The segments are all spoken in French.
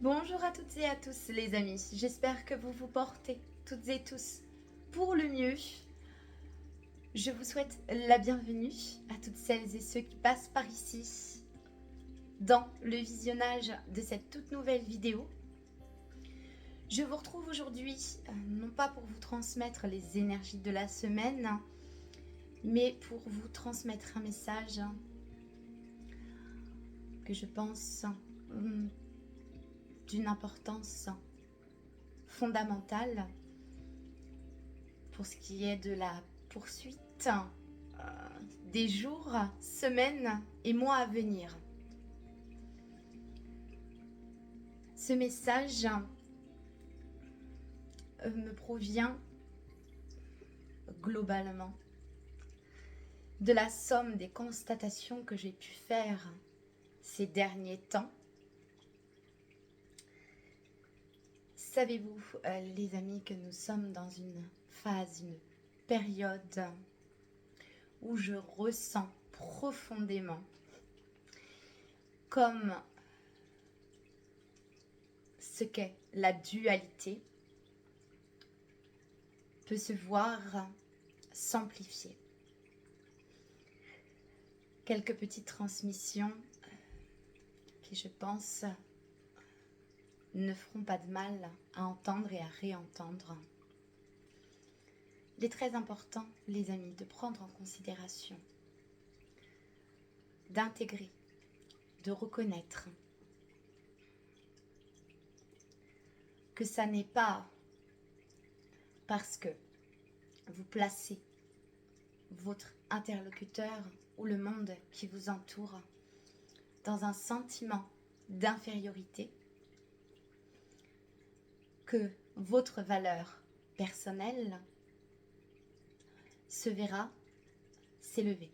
Bonjour à toutes et à tous les amis, j'espère que vous vous portez toutes et tous pour le mieux. Je vous souhaite la bienvenue à toutes celles et ceux qui passent par ici dans le visionnage de cette toute nouvelle vidéo. Je vous retrouve aujourd'hui non pas pour vous transmettre les énergies de la semaine, mais pour vous transmettre un message que je pense d'une importance fondamentale pour ce qui est de la poursuite des jours, semaines et mois à venir. Ce message me provient globalement de la somme des constatations que j'ai pu faire ces derniers temps. Savez-vous, les amis, que nous sommes dans une phase, une période où je ressens profondément comme ce qu'est la dualité peut se voir s'amplifier. Quelques petites transmissions qui, je pense, ne feront pas de mal à entendre et à réentendre. Il est très important, les amis, de prendre en considération, d'intégrer, de reconnaître que ça n'est pas parce que vous placez votre interlocuteur ou le monde qui vous entoure dans un sentiment d'infériorité que votre valeur personnelle se verra s'élever.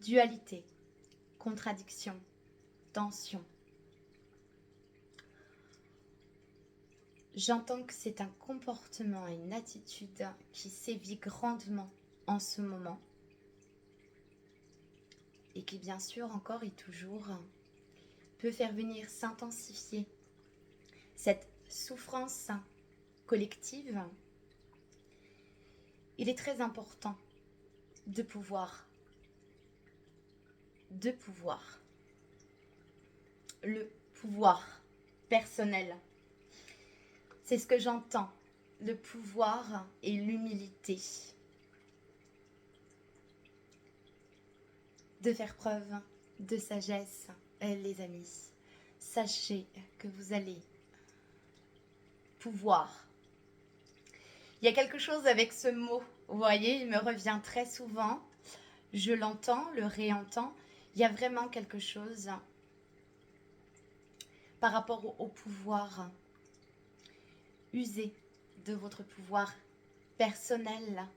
Dualité, contradiction, tension. J'entends que c'est un comportement et une attitude qui sévit grandement en ce moment et qui, bien sûr, encore et toujours, peut faire venir s'intensifier cette souffrance collective. Il est très important de pouvoir, le pouvoir personnel. C'est ce que j'entends, le pouvoir et l'humilité. De faire preuve de sagesse, les amis. Sachez que vous allez pouvoir. Il y a quelque chose avec ce mot, vous voyez, il me revient très souvent. Je l'entends, le réentends. Il y a vraiment quelque chose par rapport au pouvoir. Usez de votre pouvoir personnel.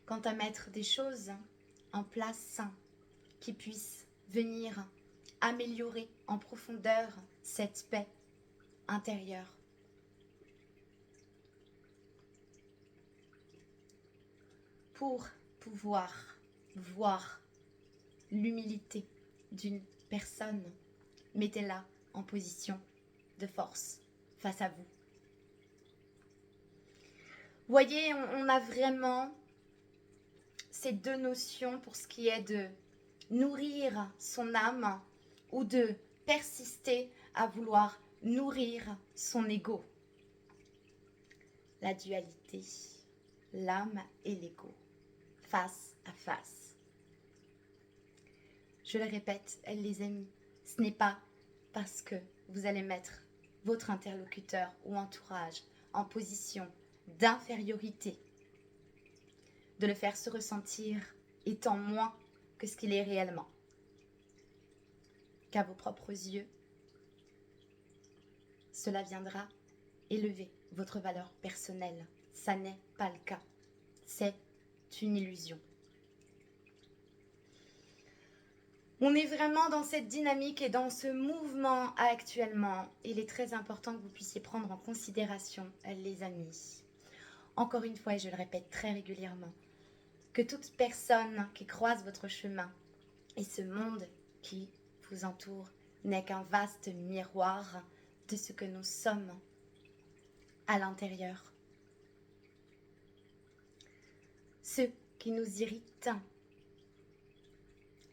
Quant à mettre des choses en place qui puissent venir améliorer en profondeur cette paix intérieure. Pour pouvoir voir l'humilité d'une personne, mettez-la en position de force face à vous. Voyez, on a vraiment ces deux notions pour ce qui est de nourrir son âme ou de persister à vouloir nourrir son ego. La dualité, l'âme et l'ego, face à face. Je le répète, les amis, ce n'est pas parce que vous allez mettre votre interlocuteur ou entourage en position d'infériorité, de le faire se ressentir étant moins que ce qu'il est réellement. Qu'à vos propres yeux, cela viendra élever votre valeur personnelle. Ça n'est pas le cas. C'est une illusion. On est vraiment dans cette dynamique et dans ce mouvement actuellement. Il est très important que vous puissiez prendre en considération, les amis. Encore une fois, et je le répète très régulièrement, que toute personne qui croise votre chemin Et ce monde qui vous entoure n'est qu'un vaste miroir de ce que nous sommes à l'intérieur. Ce qui nous irrite,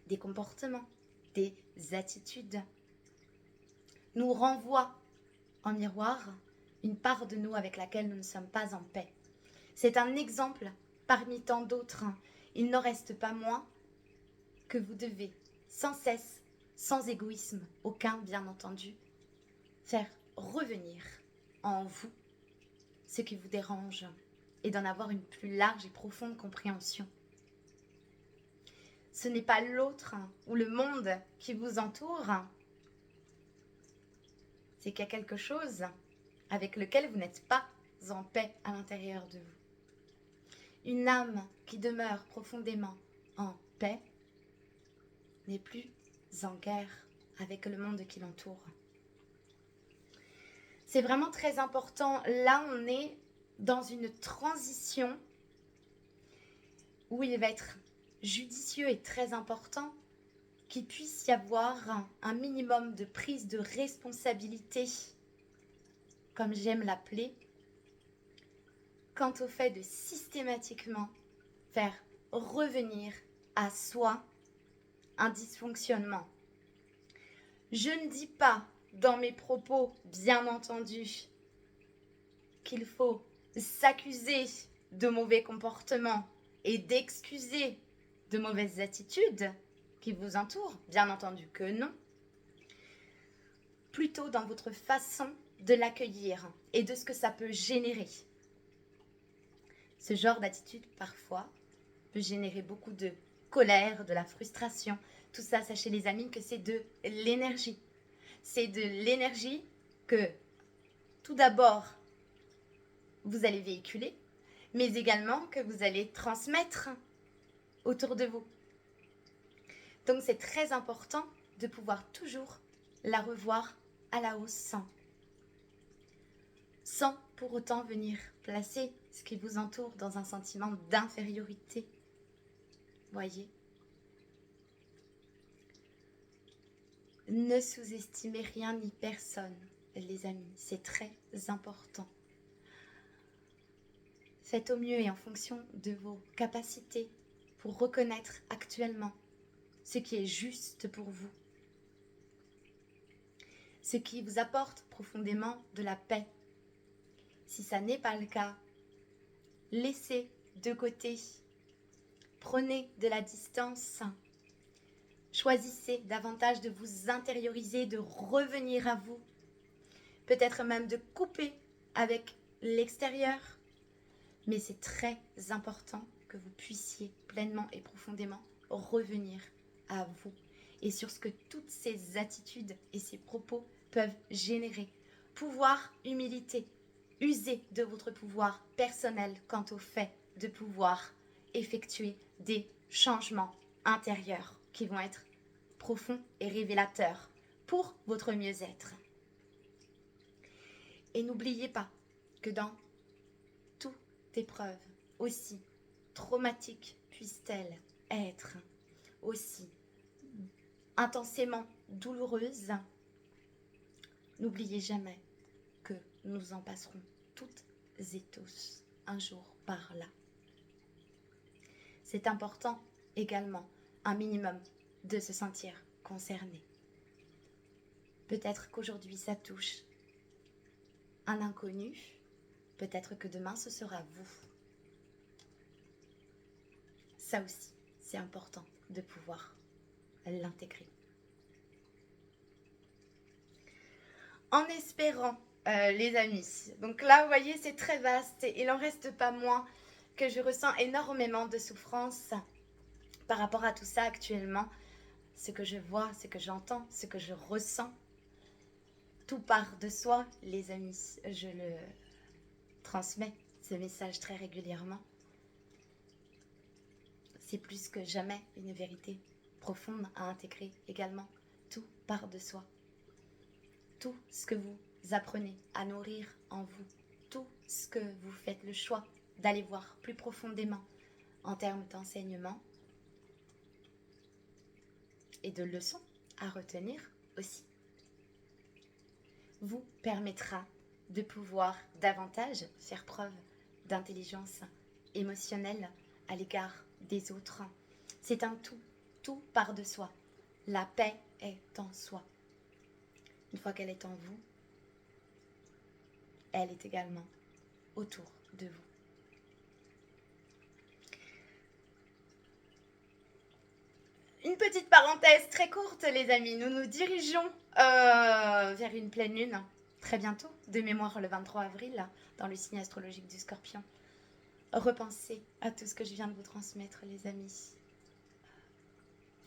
des comportements, des attitudes, nous renvoient en miroir une part de nous avec laquelle nous ne sommes pas en paix. C'est un exemple parmi tant d'autres. Il n'en reste pas moins que vous devez sans cesse, sans égoïsme aucun bien entendu, faire revenir en vous ce qui vous dérange et d'en avoir une plus large et profonde compréhension. Ce n'est pas l'autre ou le monde qui vous entoure, c'est qu'il y a quelque chose avec lequel vous n'êtes pas en paix à l'intérieur de vous. Une âme qui demeure profondément en paix n'est plus en guerre avec le monde qui l'entoure. C'est vraiment très important. Là, on est dans une transition où il va être judicieux et très important qu'il puisse y avoir un minimum de prise de responsabilité, comme j'aime l'appeler, quant au fait de systématiquement faire revenir à soi un dysfonctionnement. Je ne dis pas dans mes propos, bien entendu, qu'il faut s'accuser de mauvais comportements et d'excuser de mauvaises attitudes qui vous entourent, bien entendu que non. Plutôt dans votre façon de l'accueillir et de ce que ça peut générer. Ce genre d'attitude, parfois, peut générer beaucoup de colère, de la frustration. Tout ça, sachez les amis que c'est de l'énergie. C'est de l'énergie que, tout d'abord, vous allez véhiculer, mais également que vous allez transmettre autour de vous. Donc, c'est très important de pouvoir toujours la revoir à la hausse sans pour autant venir placer ce qui vous entoure dans un sentiment d'infériorité. Voyez ? Ne sous-estimez rien ni personne, les amis, c'est très important. Faites au mieux et en fonction de vos capacités pour reconnaître actuellement ce qui est juste pour vous, ce qui vous apporte profondément de la paix. Si ça n'est pas le cas, laissez de côté, prenez de la distance, choisissez davantage de vous intérioriser, de revenir à vous, peut-être même de couper avec l'extérieur, mais c'est très important que vous puissiez pleinement et profondément revenir à vous et sur ce que toutes ces attitudes et ces propos peuvent générer. Pouvoir, humilité, usez de votre pouvoir personnel quant au fait de pouvoir effectuer des changements intérieurs qui vont être profonds et révélateurs pour votre mieux-être. Et n'oubliez pas que dans toute épreuve, aussi traumatique puisse-t-elle être, aussi intensément douloureuse, n'oubliez jamais que nous en passerons toutes et tous un jour par là. C'est important également, un minimum, de se sentir concerné. Peut-être qu'aujourd'hui ça touche un inconnu, peut-être que demain ce sera vous. Ça aussi, c'est important de pouvoir l'intégrer. En espérant, les amis, donc là vous voyez c'est très vaste et il n'en reste pas moins que je ressens énormément de souffrance par rapport à tout ça actuellement. Ce que je vois, ce que j'entends, ce que je ressens, tout part de soi, les amis. Je le transmets, ce message très régulièrement. C'est plus que jamais une vérité profonde à intégrer également. Tout part de soi. Tout ce que vous apprenez à nourrir en vous, tout ce que vous faites le choix d'aller voir plus profondément en termes d'enseignement, et de leçons à retenir aussi. Vous permettra de pouvoir davantage faire preuve d'intelligence émotionnelle à l'égard des autres. C'est un tout, tout part de soi. La paix est en soi. Une fois qu'elle est en vous, elle est également autour de vous. Une petite parenthèse très courte, les amis. Nous nous dirigeons vers une pleine lune très bientôt, de mémoire le 23 avril, dans le signe astrologique du Scorpion. Repensez à tout ce que je viens de vous transmettre, les amis.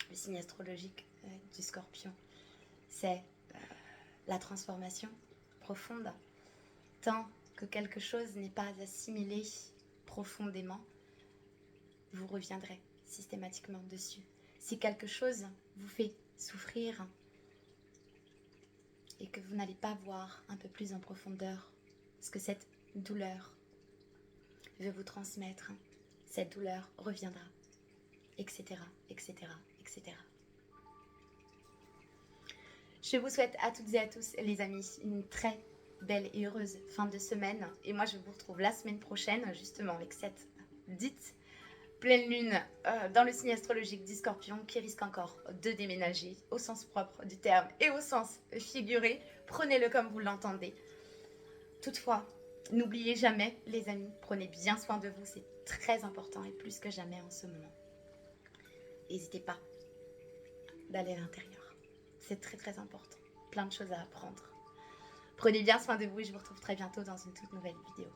Le signe astrologique du Scorpion, c'est la transformation profonde. Tant que quelque chose n'est pas assimilé profondément, vous reviendrez systématiquement dessus. Si quelque chose vous fait souffrir et que vous n'allez pas voir un peu plus en profondeur ce que cette douleur veut vous transmettre, cette douleur reviendra, etc., etc., etc. Je vous souhaite à toutes et à tous, les amis, une très belle et heureuse fin de semaine. Et moi, je vous retrouve la semaine prochaine, justement, avec cette dite pleine lune dans le signe astrologique du Scorpion qui risque encore de déménager au sens propre du terme et au sens figuré. Prenez-le comme vous l'entendez. Toutefois, n'oubliez jamais, les amis, prenez bien soin de vous, c'est très important et plus que jamais en ce moment. N'hésitez pas d'aller à l'intérieur. C'est très très important. Plein de choses à apprendre. Prenez bien soin de vous et je vous retrouve très bientôt dans une toute nouvelle vidéo.